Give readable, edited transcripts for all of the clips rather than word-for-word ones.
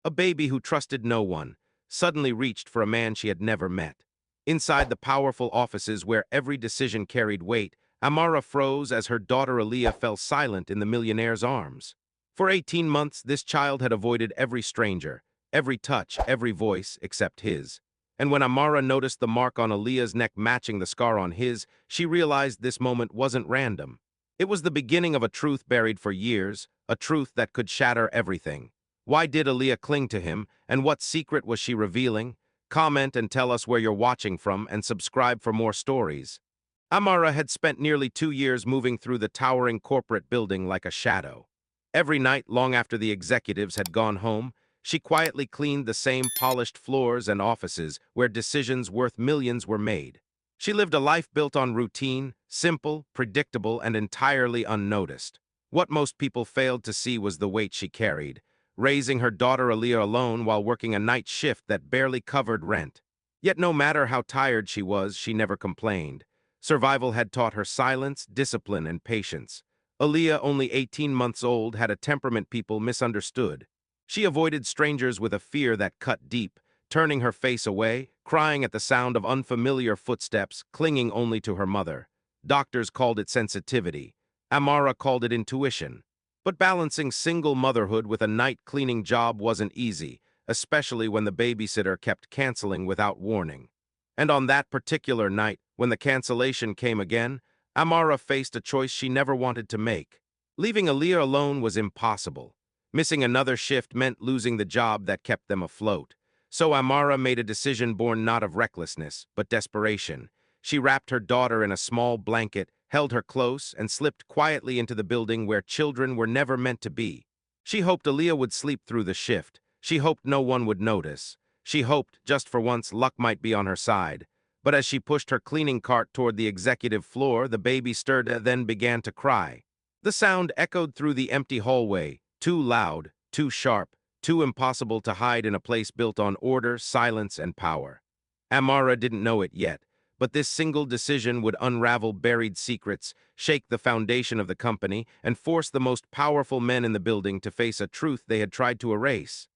A baby who trusted no one, suddenly reached for a man she had never met. Inside the powerful offices where every decision carried weight, Amara froze as her daughter Aaliyah fell silent in the millionaire's arms. For 18 months, this child had avoided every stranger, every touch, every voice except his. And when Amara noticed the mark on Aaliyah's neck matching the scar on his, she realized this moment wasn't random. It was the beginning of a truth buried for years, a truth that could shatter everything. Why did Aaliyah cling to him, and what secret was she revealing? Comment and tell us where you're watching from, and subscribe for more stories. Amara had spent nearly 2 years moving through the towering corporate building like a shadow. Every night, long after the executives had gone home, she quietly cleaned the same polished floors and offices where decisions worth millions were made. She lived a life built on routine, simple, predictable, and entirely unnoticed. What most people failed to see was the weight she carried, raising her daughter Aaliyah alone while working a night shift that barely covered rent. Yet no matter how tired she was, she never complained. Survival had taught her silence, discipline, and patience. Aaliyah, only 18 months old, had a temperament people misunderstood. She avoided strangers with a fear that cut deep, turning her face away, crying at the sound of unfamiliar footsteps, clinging only to her mother. Doctors called it sensitivity. Amara called it intuition. But balancing single motherhood with a night cleaning job wasn't easy, especially when the babysitter kept canceling without warning. And on that particular night, when the cancellation came again, Amara faced a choice she never wanted to make. Leaving Aaliyah alone was impossible. Missing another shift meant losing the job that kept them afloat. So Amara made a decision born not of recklessness, but desperation. She wrapped her daughter in a small blanket, held her close, and slipped quietly into the building where children were never meant to be. She hoped Aaliyah would sleep through the shift. She hoped no one would notice. She hoped, just for once, luck might be on her side. But as she pushed her cleaning cart toward the executive floor, the baby stirred and then began to cry. The sound echoed through the empty hallway, too loud, too sharp, too impossible to hide in a place built on order, silence, and power. Amara didn't know it yet, but this single decision would unravel buried secrets, shake the foundation of the company, and force the most powerful men in the building to face a truth they had tried to erase.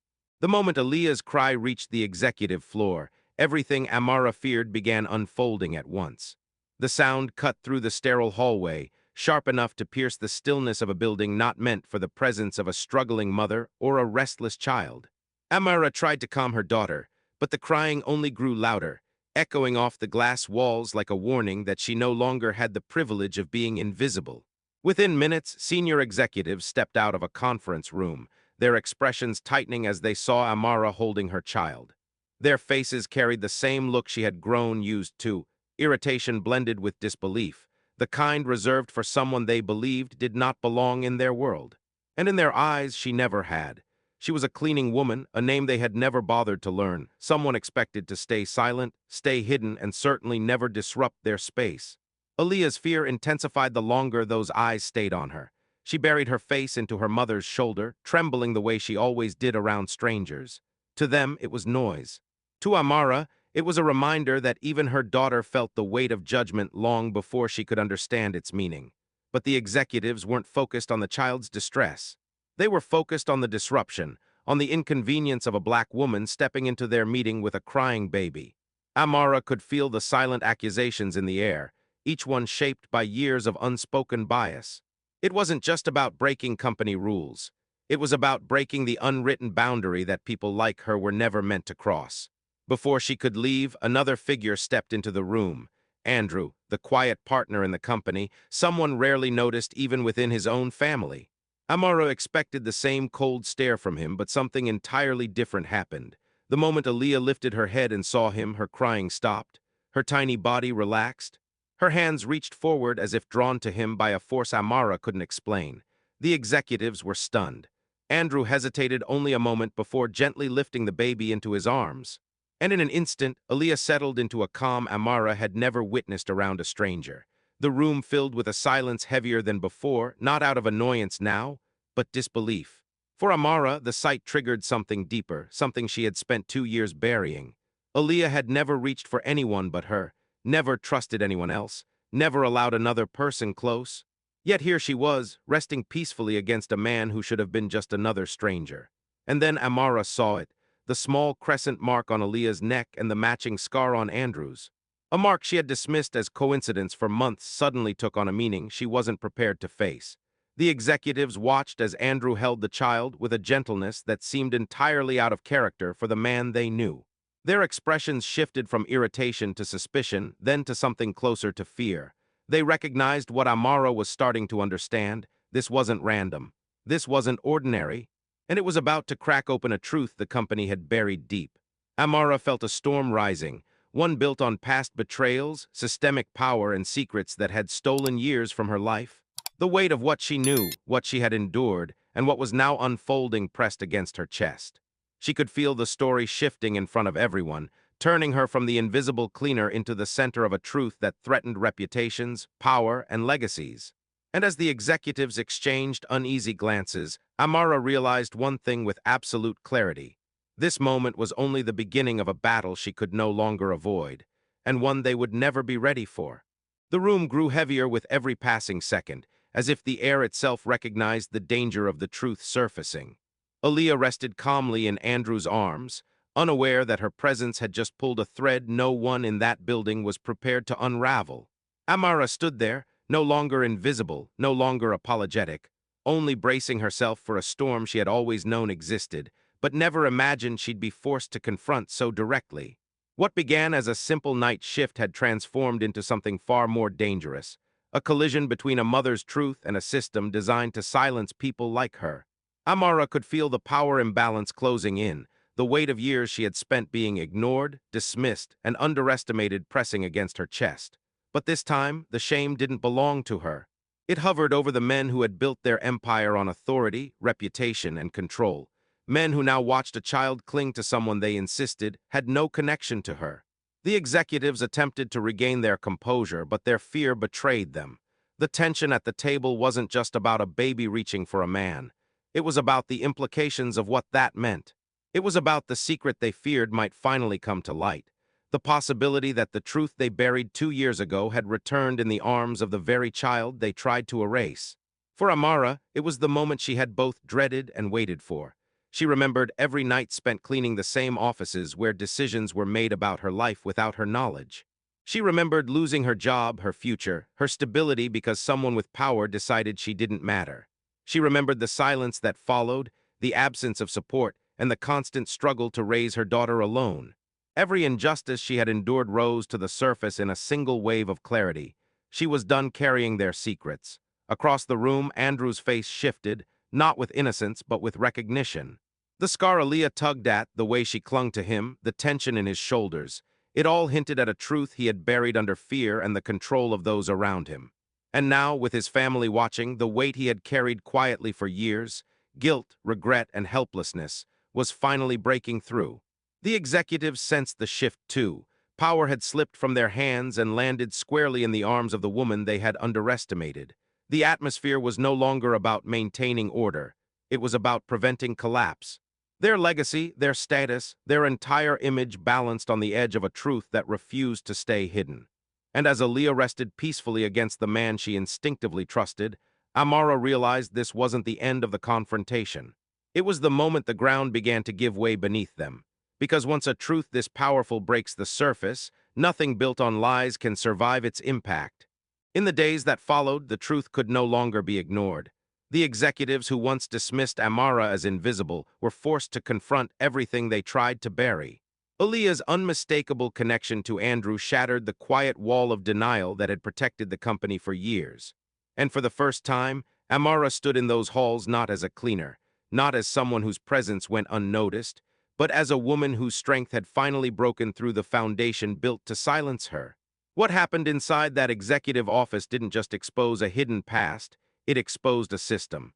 The moment Aaliyah's cry reached the executive floor, everything Amara feared began unfolding at once. The sound cut through the sterile hallway, sharp enough to pierce the stillness of a building not meant for the presence of a struggling mother or a restless child. Amara tried to calm her daughter, but the crying only grew louder, echoing off the glass walls like a warning that she no longer had the privilege of being invisible. Within minutes, senior executives stepped out of a conference room, their expressions tightening as they saw Amara holding her child. Their faces carried the same look she had grown used to, irritation blended with disbelief, the kind reserved for someone they believed did not belong in their world. And in their eyes, she never had. She was a cleaning woman, a name they had never bothered to learn, someone expected to stay silent, stay hidden, and certainly never disrupt their space. Aaliyah's fear intensified the longer those eyes stayed on her. She buried her face into her mother's shoulder, trembling the way she always did around strangers. To them, it was noise. To Amara, it was a reminder that even her daughter felt the weight of judgment long before she could understand its meaning. But the executives weren't focused on the child's distress. They were focused on the disruption, on the inconvenience of a black woman stepping into their meeting with a crying baby. Amara could feel the silent accusations in the air, each one shaped by years of unspoken bias. It wasn't just about breaking company rules. It was about breaking the unwritten boundary that people like her were never meant to cross. Before she could leave, another figure stepped into the room. Andrew, the quiet partner in the company, someone rarely noticed even within his own family. Amara expected the same cold stare from him, but something entirely different happened. The moment Aaliyah lifted her head and saw him, her crying stopped. Her tiny body relaxed. Her hands reached forward as if drawn to him by a force Amara couldn't explain. The executives were stunned. Andrew hesitated only a moment before gently lifting the baby into his arms. And in an instant, Aaliyah settled into a calm Amara had never witnessed around a stranger. The room filled with a silence heavier than before, not out of annoyance now, but disbelief. For Amara, the sight triggered something deeper, something she had spent 2 years burying. Aaliyah had never reached for anyone but her, never trusted anyone else, never allowed another person close. Yet here she was, resting peacefully against a man who should have been just another stranger. And then Amara saw it, the small crescent mark on Aaliyah's neck and the matching scar on Andrew's. A mark she had dismissed as coincidence for months suddenly took on a meaning she wasn't prepared to face. The executives watched as Andrew held the child with a gentleness that seemed entirely out of character for the man they knew. Their expressions shifted from irritation to suspicion, then to something closer to fear. They recognized what Amara was starting to understand. This wasn't random. This wasn't ordinary. And it was about to crack open a truth the company had buried deep. Amara felt a storm rising, one built on past betrayals, systemic power, and secrets that had stolen years from her life. The weight of what she knew, what she had endured, and what was now unfolding pressed against her chest. She could feel the story shifting in front of everyone, turning her from the invisible cleaner into the center of a truth that threatened reputations, power, and legacies. And as the executives exchanged uneasy glances, Amara realized one thing with absolute clarity. This moment was only the beginning of a battle she could no longer avoid, and one they would never be ready for. The room grew heavier with every passing second, as if the air itself recognized the danger of the truth surfacing. Aaliyah rested calmly in Andrew's arms, unaware that her presence had just pulled a thread no one in that building was prepared to unravel. Amara stood there, no longer invisible, no longer apologetic, only bracing herself for a storm she had always known existed, but never imagined she'd be forced to confront so directly. What began as a simple night shift had transformed into something far more dangerous, a collision between a mother's truth and a system designed to silence people like her. Amara could feel the power imbalance closing in, the weight of years she had spent being ignored, dismissed, and underestimated pressing against her chest. But this time, the shame didn't belong to her. It hovered over the men who had built their empire on authority, reputation, and control. Men who now watched a child cling to someone they insisted had no connection to her. The executives attempted to regain their composure, but their fear betrayed them. The tension at the table wasn't just about a baby reaching for a man. It was about the implications of what that meant. It was about the secret they feared might finally come to light. The possibility that the truth they buried 2 years ago had returned in the arms of the very child they tried to erase. For Amara, it was the moment she had both dreaded and waited for. She remembered every night spent cleaning the same offices where decisions were made about her life without her knowledge. She remembered losing her job, her future, her stability because someone with power decided she didn't matter. She remembered the silence that followed, the absence of support, and the constant struggle to raise her daughter alone. Every injustice she had endured rose to the surface in a single wave of clarity. She was done carrying their secrets. Across the room, Andrew's face shifted, not with innocence, but with recognition. The scar Aaliyah tugged at, the way she clung to him, the tension in his shoulders, it all hinted at a truth he had buried under fear and the control of those around him. And now, with his family watching, the weight he had carried quietly for years, guilt, regret, and helplessness, was finally breaking through. The executives sensed the shift too. Power had slipped from their hands and landed squarely in the arms of the woman they had underestimated. The atmosphere was no longer about maintaining order. It was about preventing collapse. Their legacy, their status, their entire image balanced on the edge of a truth that refused to stay hidden. And as Aaliyah rested peacefully against the man she instinctively trusted, Amara realized this wasn't the end of the confrontation. It was the moment the ground began to give way beneath them. Because once a truth this powerful breaks the surface, nothing built on lies can survive its impact. In the days that followed, the truth could no longer be ignored. The executives who once dismissed Amara as invisible were forced to confront everything they tried to bury. Aaliyah's unmistakable connection to Andrew shattered the quiet wall of denial that had protected the company for years. And for the first time, Amara stood in those halls not as a cleaner, not as someone whose presence went unnoticed, but as a woman whose strength had finally broken through the foundation built to silence her. What happened inside that executive office didn't just expose a hidden past, it exposed a system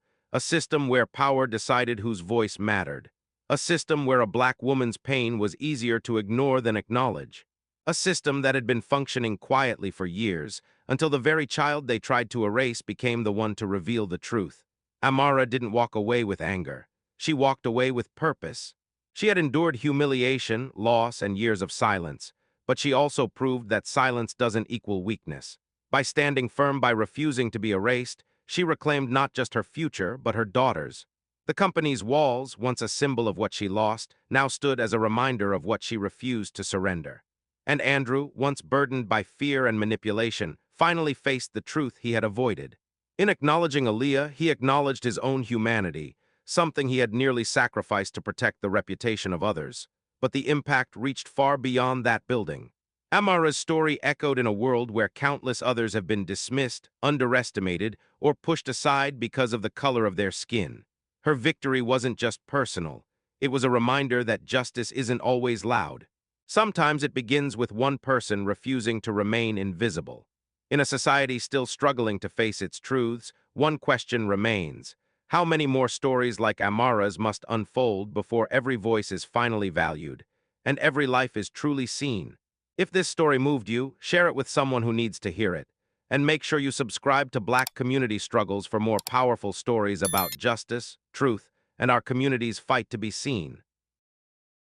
where power decided whose voice mattered, a system where a black woman's pain was easier to ignore than acknowledge, a system that had been functioning quietly for years, until the very child they tried to erase became the one to reveal the truth. Amara didn't walk away with anger. She walked away with purpose. She had endured humiliation, loss, and years of silence, but she also proved that silence doesn't equal weakness. By standing firm, by refusing to be erased, she reclaimed not just her future, but her daughter's. The company's walls, once a symbol of what she lost, now stood as a reminder of what she refused to surrender. And Andrew, once burdened by fear and manipulation, finally faced the truth he had avoided. In acknowledging Aaliyah, he acknowledged his own humanity, something he had nearly sacrificed to protect the reputation of others. But the impact reached far beyond that building. Amara's story echoed in a world where countless others have been dismissed, underestimated, or pushed aside because of the color of their skin. Her victory wasn't just personal. It was a reminder that justice isn't always loud. Sometimes it begins with one person refusing to remain invisible. In a society still struggling to face its truths, one question remains. How many more stories like Amara's must unfold before every voice is finally valued, and every life is truly seen? If this story moved you, share it with someone who needs to hear it. And make sure you subscribe to Black Community Struggles for more powerful stories about justice, truth, and our community's fight to be seen.